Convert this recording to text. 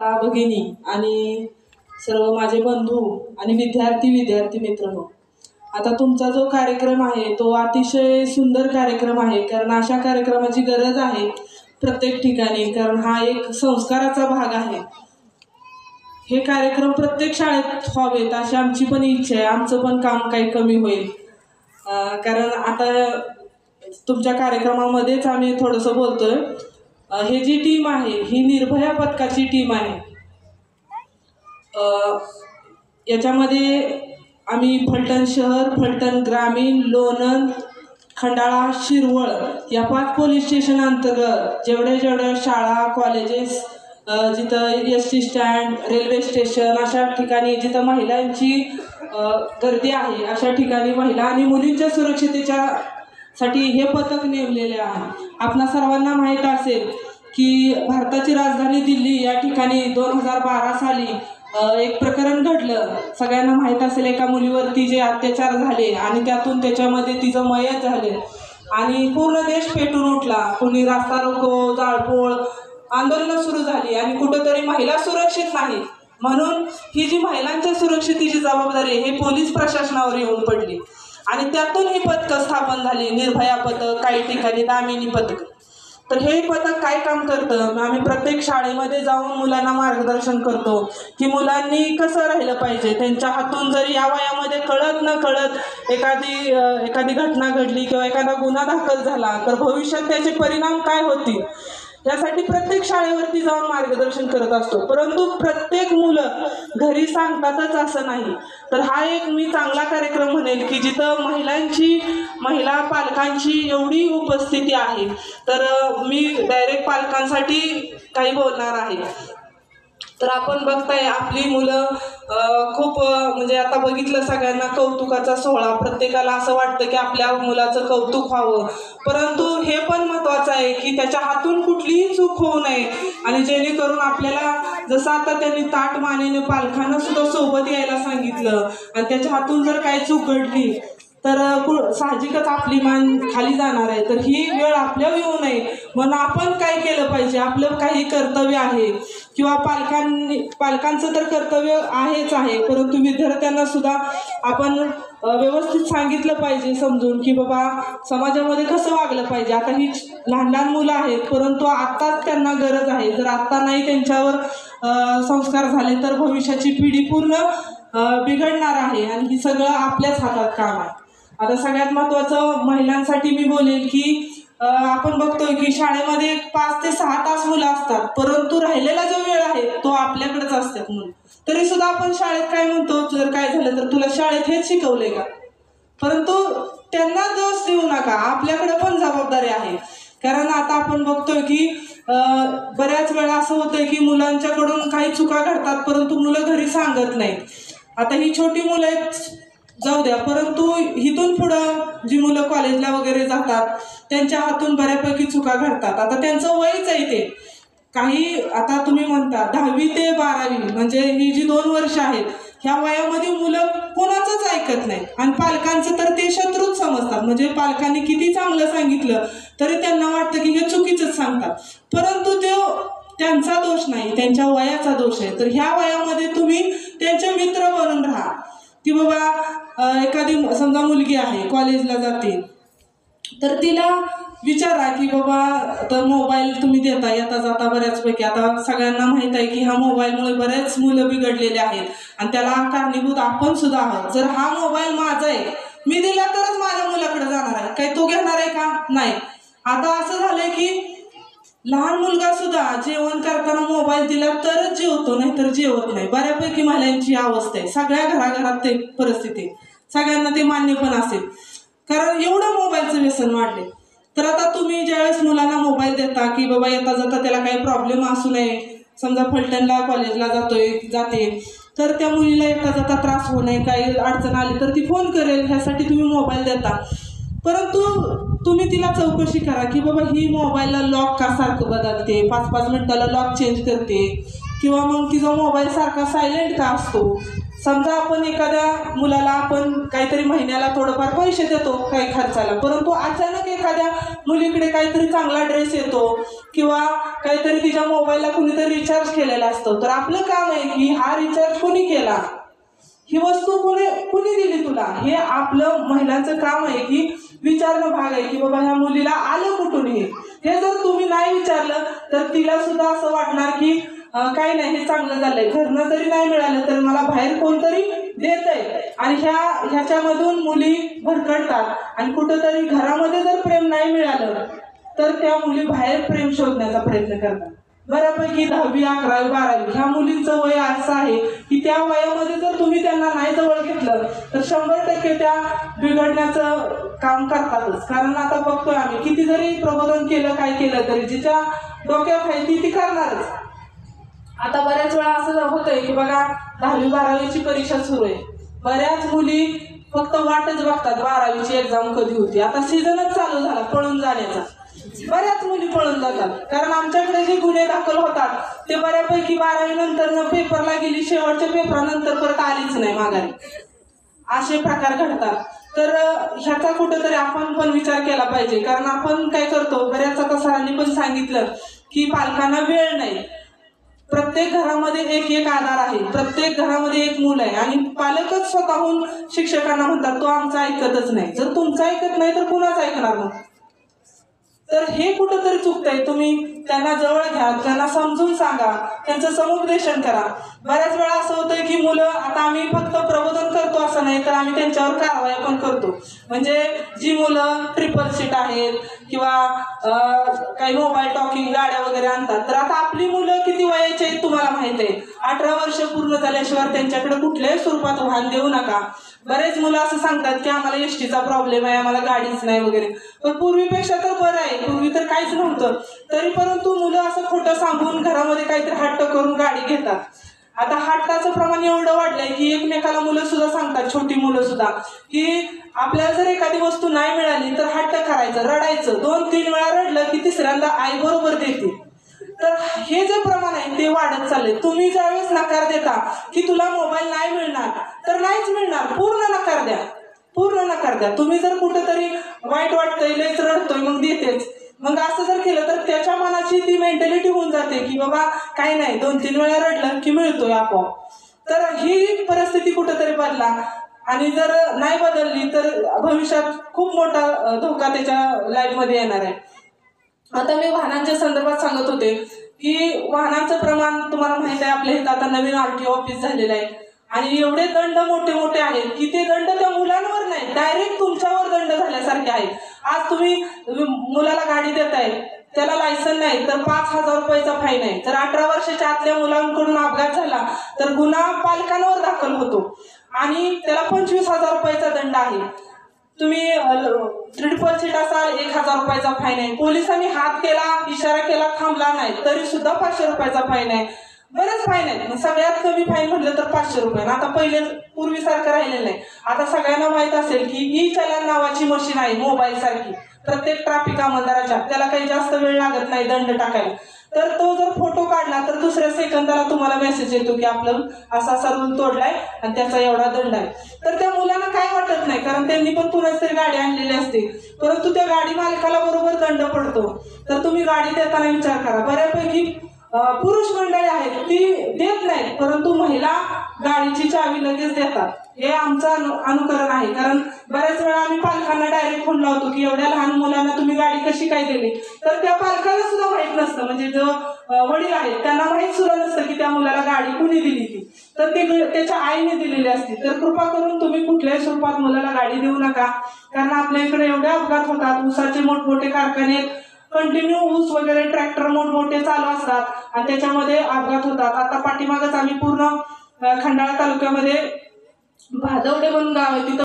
भगिनी आणि सर्व माझे बंधू आणि विद्यार्थी मित्र, आता तुमचा जो कार्यक्रम आहे तो अतिशय सुंदर कार्यक्रम आहे, कारण अशा कार्यक्रमाची गरज आहे प्रत्येक ठिकाणी, कारण हा एक संस्काराचा भाग आहे। हे कार्यक्रम प्रत्येक शाळेत व्हावेत अशी आमची पण इच्छा आहे। आमचं पण काम काही कमी होईल, कारण आता तुमच्या कार्यक्रमामध्येच आम्ही थोडंसं बोलतोय। हे जी टीम आहे ही निर्भया पथकाची टीम आहे। याच्यामध्ये आम्ही फलटण शहर, फलटण ग्रामीण, लोणंद, खंडाळा, शिरवळ या 5 पोलीस स्टेशन अंतर्गत जेवढ्या शाळा, कॉलेजेस, जिथं एसटी स्टँड, रेल्वे स्टेशन अशा ठिकाणी जिथं महिलांची गर्दी आहे अशा ठिकाणी महिला आणि मुलींच्या सुरक्षितेच्या साठी हे पथक नेमलेले आहे। आपणा सर्वांना माहीत असेल की भारताची राजधानी दिल्ली या ठिकाणी 2012 साली एक प्रकरण घडलं। सगळ्यांना माहीत असेल, एका मुलीवरती जे अत्याचार झाले आणि त्यातून त्याच्यामध्ये तिचं मयत झाले आणि पूर्ण देश पेटून उठला। कोणी रास्ता रोको, जाळपोळ आंदोलनं सुरू झाली आणि कुठेतरी महिला सुरक्षित नाही, म्हणून ही जी महिलांच्या सुरक्षितेची जबाबदारी हे पोलीस प्रशासनावर येऊन पडली आणि त्यातून ही पथकं स्थापन झाली। निर्भया पथक, काही ठिकाणी दामिनी पथक। तर हे पथक काय काम करतं, आम्ही प्रत्येक शाळेमध्ये जाऊन मुलांना मार्गदर्शन करतो की मुलांनी कसं राहिलं पाहिजे। त्यांच्या हातून जर या वयामध्ये कळत न कळत एखादी घटना घडली किंवा एखादा गुन्हा दाखल झाला तर भविष्यात त्याचे परिणाम काय होतील यासाठी प्रत्येक शाळेवरती जाऊन मार्गदर्शन करत असतो। परंतु प्रत्येक मुलं घरी सांगतातच असं नाही। तर हा एक मी चांगला कार्यक्रम म्हणेल की जिथं महिला पालकांची एवढी उपस्थिती आहे। तर मी डायरेक्ट पालकांसाठी काही बोलणार आहे। तर आपण बघताय आपली मुलं खूप म्हणजे आता बघितलं सगळ्यांना कौतुकाचा सोहळा, प्रत्येकाला असं वाटतं की आपल्या मुलाचं कौतुक व्हावं, परंतु हे पण महत्त्वाचं आहे की त्याच्या हातून कुठलीही चूक होऊ नये आणि जेणेकरून आपल्याला जसं आता त्यांनी ताठ मानेने पालकांना सुद्धा सोबत यायला सांगितलं आणि त्याच्या हातून जर काही चूक घडली तर साहजिकच आपली मान खाली जाणार आहे। तर ही वेळ आपल्यावर येऊ नये म्हणून आपण काय केलं पाहिजे, आपलं काही कर्तव्य आहे किंवा पालकांचं तर कर्तव्य आहेच आहे, परंतु विद्यार्थ्यांना सुद्धा आपण व्यवस्थित सांगितलं पाहिजे समजून की बाबा समाजामध्ये कसं वागलं पाहिजे। आता ही लहान मुलं आहेत, परंतु आत्ताच त्यांना गरज आहे। जर आत्ता नाही त्यांच्यावर संस्कार झाले तर भविष्याची पिढी पूर्ण बिघडणार आहे आणि ही सगळं आपल्याच हातात काम आहे। आता सगळ्यात महत्त्वाचं महिलांसाठी मी बोलेल की आपण बघतोय की शाळेमध्ये 5 ते 6 तास मुलं असतात, परंतु राहिलेला जो वेळ आहे तो आपल्याकडेच असतात मुलं। तरी सुद्धा आपण शाळेत काय म्हणतो, जर काय झालं तर तुला शाळेत हेच शिकवलंय का, परंतु त्यांना दोष देऊ नका, आपल्याकडे पण जबाबदारी आहे। कारण आता आपण बघतोय की बऱ्याच वेळा असं होतंय की मुलांच्याकडून काही चुका घडतात परंतु मुलं घरी सांगत नाहीत। आता ही छोटी मुलं आहेत जाऊ द्या, परंतु इथून पुढं जी मुलं कॉलेजला वगैरे जातात त्यांच्या हातून बऱ्यापैकी चुका घडतात। आता त्यांचं वयच आहे ते काही, आता तुम्ही म्हणता 10वी ते 12वी म्हणजे ही जी 2 वर्ष आहेत ह्या वयामध्ये मुलं कोणाचंच ऐकत नाही आणि पालकांचं तर ते शत्रूच समजतात। म्हणजे पालकांनी किती चांगलं सांगितलं तरी त्यांना वाटतं की हे चुकीचंच सांगतात, परंतु ते त्यांचा दोष नाही, त्यांच्या वयाचा दोष आहे। तर ह्या वयामध्ये तुम्ही त्यांचे मित्र बनून राहा की बाबा एखादी समजा मुलगी आहे कॉलेजला जाते तर तिला विचारा की बाबा तर मोबाईल तुम्ही देता येता जाता बऱ्याचपैकी, आता सगळ्यांना माहीत आहे की ह्या मोबाईलमुळे बरेच मुलं बिघडलेले आहेत आणि त्याला कारणीभूत आपण सुद्धा आहोत। जर हा मोबाईल माझा आहे, मी दिला तरच माझ्या मुलाकडे जाणार आहे, काही तो घेणार आहे का, नाही। आता असं झालंय की लहान मुलगा सुद्धा जेवण करताना मोबाईल दिला तरच जेवतो, नाहीतर जेवत नाही। बऱ्यापैकी महिलांची अवस्था आहे, सगळ्या घराघरात ते परिस्थिती, सगळ्यांना ते मान्य पण असेल, कारण एवढं मोबाईलचं व्यसन वाढले। तर आता तुम्ही ज्यावेळेस मुलांना मोबाईल देता की बाबा येता जाता त्याला काही प्रॉब्लेम असू नये, समजा फलटणला कॉलेजला जाते तर त्या मुलीला येता जाता त्रास होऊ नये, काही अडचण आली तर ती फोन करेल, ह्यासाठी तुम्ही मोबाईल देता। परंतु तुम्ही तिला चौकशी करा की बाबा ही मोबाईलला लॉक का सारखं बदलते, 5-5 मिनिटाला लॉक चेंज करते किंवा मग तिचा मोबाईल सारखा सायलेंट का असतो. समजा आपण एखाद्या मुलाला आपण काहीतरी महिन्याला थोडंफार पैसे देतो काही खर्चाला, परंतु अचानक एखाद्या मुलीकडे काहीतरी चांगला ड्रेस येतो किंवा काहीतरी तिच्या मोबाईलला कुणीतरी रिचार्ज केलेला असतो, तर आपलं काम आहे की हा रिचार्ज कोणी केला, ही वस्तू कुणी दिली तुला, हे आपलं महिलांचं काम आहे की विचारणं भाग आहे की बाबा ह्या मुलीला आलं कुठून हे जर तुम्ही नाही विचारलं तर तिला सुद्धा असं वाटणार की काही नाही, हे चांगलं झालंय, घरनं जरी नाही मिळालं तर मला बाहेर कोणतरी देतंय. आणि ह्याच्यामधून मुली भरकटतात आणि कुठंतरी घरामध्ये जर प्रेम नाही मिळालं तर त्या मुली बाहेर प्रेम शोधण्याचा प्रयत्न करतात. बऱ्यापैकी 10वी 11वी 12वी ह्या मुलींचं वय असं आहे की त्या वयामध्ये जर तुम्ही त्यांना नाही जवळ घेतलं तर 100% त्या बिघडण्याचं काम करतातच. कारण आता बघतोय आम्ही किती जरी प्रबोधन केलं काय केलं तरी जिच्या डोक्यात आहे ती करणारच. आता बऱ्याच वेळा असं होतंय की बघा 10वी 12वीची परीक्षा सुरू आहे, बऱ्याच मुली फक्त वाटच बघतात 12वीची एक्झाम कधी होती. आता सीझनच चालू झाला पळून जाण्याचा, बऱ्याच मुली पळून जातात. कारण आमच्याकडे जे गुन्हे दाखल होतात ते बऱ्यापैकी 12वी नंतर पेपरला गेली, शेवटच्या पेपरानंतर परत आलीच नाही माघारी, असे प्रकार घडतात. तर ह्याचा कुठेतरी आपण पण विचार केला पाहिजे. कारण आपण काय करतो, बऱ्याच आता सरांनी पण सांगितलं की पालकांना वेळ नाही. प्रत्येक घरामध्ये एक आधार आहे, प्रत्येक घरामध्ये एक मूल आहे आणि पालकच स्वतःहून शिक्षकांना म्हणतात तो आमचा ऐकतच नाही. जर तुमचं ऐकत नाही तर कुणाच ऐकणार मग? तर हे कुठंतरी चुकतंय. तुम्ही त्यांना जवळ घ्या, त्यांना समजून सांगा, त्यांचं समुपदेशन करा. बऱ्याच वेळा असं होतंय की मुलं, आता आम्ही फक्त प्रबोधन करतो असं नाही तर आम्ही त्यांच्यावर कारवाया पण करतो. म्हणजे जी मुलं ट्रिपल सीट आहेत किंवा काही मोबाईल टॉकिंग गाड्या वगैरे आणतात, तर आता आपली मुलं किती वयाची आहेत तुम्हाला माहित आहे. 18 वर्ष पूर्ण झाल्याशिवाय त्यांच्याकडे कुठल्याही स्वरूपात वाहन देऊ नका. बरेच मुलं असं सांगतात की आम्हाला एसटीचा प्रॉब्लेम आहे, आम्हाला गाडीच नाही वगैरे. पण पूर्वीपेक्षा तर बरं आहे, पूर्वी तर काहीच नव्हतं. तरी परंतु मुलं असं खोटं सांगून घरामध्ये काहीतरी हट्ट करून गाडी घेतात. आता हट्टाचं प्रमाण एवढं वाढलंय की एकमेकाला मुलं सुद्धा सांगतात, छोटी मुलं सुद्धा, की आपल्याला जर एखादी वस्तू नाही मिळाली तर हट्ट करायचं, रडायचं. 2-3 वेळा रडलं की तिसऱ्यांदा आई बरोबर देते. तर हे जे प्रमाण आहे ते वाढत चाललंय. तुम्ही ज्यावेळेस नकार देता की तुला मोबाईल नाही मिळणार तर नाहीच मिळणार, पूर्ण नकार द्या, पूर्ण नकार द्या. तुम्ही जर कुठेतरी वाईट वाटतंय, लयच रडतोय मग देतेच, मग असं जर केलं तर त्याच्या मनाची ती मेंटॅलिटी होऊन जाते की बाबा काही नाही, 2-3 वेळा रडलं की मिळतोय आपोआप. तर ही परिस्थिती कुठेतरी बदला. आणि जर नाही बदलली तर भविष्यात खूप मोठा धोका त्याच्या लाईफमध्ये येणार आहे. आता मी वाहनांच्या संदर्भात सांगत होते की वाहनांचं प्रमाण तुम्हाला माहित आहे, आपल्या इथं आता नवीन RTO ऑफिस झालेलं आहे आणि एवढे दंड मोठे मोठे आहेत की ते दंड त्या मुलांवर नाही, डायरेक्ट तुमच्यावर दंड झाल्यासारखे आहेत. आज तुम्ही मुलाला गाडी देताय, त्याला लायसन नाही तर 5,000 रुपयाचा फाईन आहे. तर 18 वर्षाच्या आतल्या मुलांकडून अपघात झाला तर गुन्हा पालकांवर दाखल होतो आणि त्याला 25,000 रुपयाचा दंड आहे. तुम्ही ट्रिपल सीट असाल 1,000 रुपयाचा फाईन आहे. पोलिसांनी हात केला, इशारा केला, थांबला नाही तरी सुद्धा 500 रुपयाचा फाईन आहे. बरेच फाईन आहेत. सगळ्यात कमी फाईन म्हटलं तर 500 रुपये. आता पहिले पूर्वीसारखं राहिलेलं नाही. आता सगळ्यांना माहित असेल की ई-चलन नावाची मशीन आहे मोबाईल सारखी प्रत्येक ट्रॅफिक अंमलदाराच्या, त्याला काही जास्त वेळ लागत नाही दंड टाकायला. तर तो जर फोटो काढला तर दुसऱ्या सेकंदाला तुम्हाला मेसेज येतो की आपलं असा रूल तोडलाय आणि त्याचा एवढा दंड आहे. तर त्या मुलांना काय वाटत नाही, कारण त्यांनी पण कुणाच तरी गाडी आणलेली असते, परंतु त्या गाडी मालकाला बरोबर दंड पडतो. तर तुम्ही गाडी देताना विचार करा. बऱ्यापैकी पुरुष मंडळी आहेत ती देत नाहीत, परंतु महिला गाडीची चावी लगेच देतात. हे आमचं अनुकरण आहे. कारण बऱ्याच वेळा आम्ही पालकांना डायरेक्ट फोन लावतो की एवढ्या लहान मुलांना तुम्ही गाडी कशी काय दिली, तर त्या पालकाला सुद्धा माहित नसतं. म्हणजे जो वडील आहेत त्यांना माहित सुद्धा नसतं की त्या मुलाला गाडी कुणी दिली ती, तर ते त्याच्या आईने दिलेली असते. तर कृपा करून तुम्ही कुठल्याही स्वरूपात मुलाला गाडी देऊ नका. कारण आपल्या इकडे एवढे अपघात होतात. ऊसाचे मोठमोठे कारखाने, कंटिन्यू ऊस वगैरे ट्रॅक्टर मोठमोठे चालू असतात आणि त्याच्यामध्ये अपघात होतात. आता पाठीमागच आम्ही पूर्ण खंडाळा तालुक्यामध्ये भादवडे म्हणून गाव आहे तिथं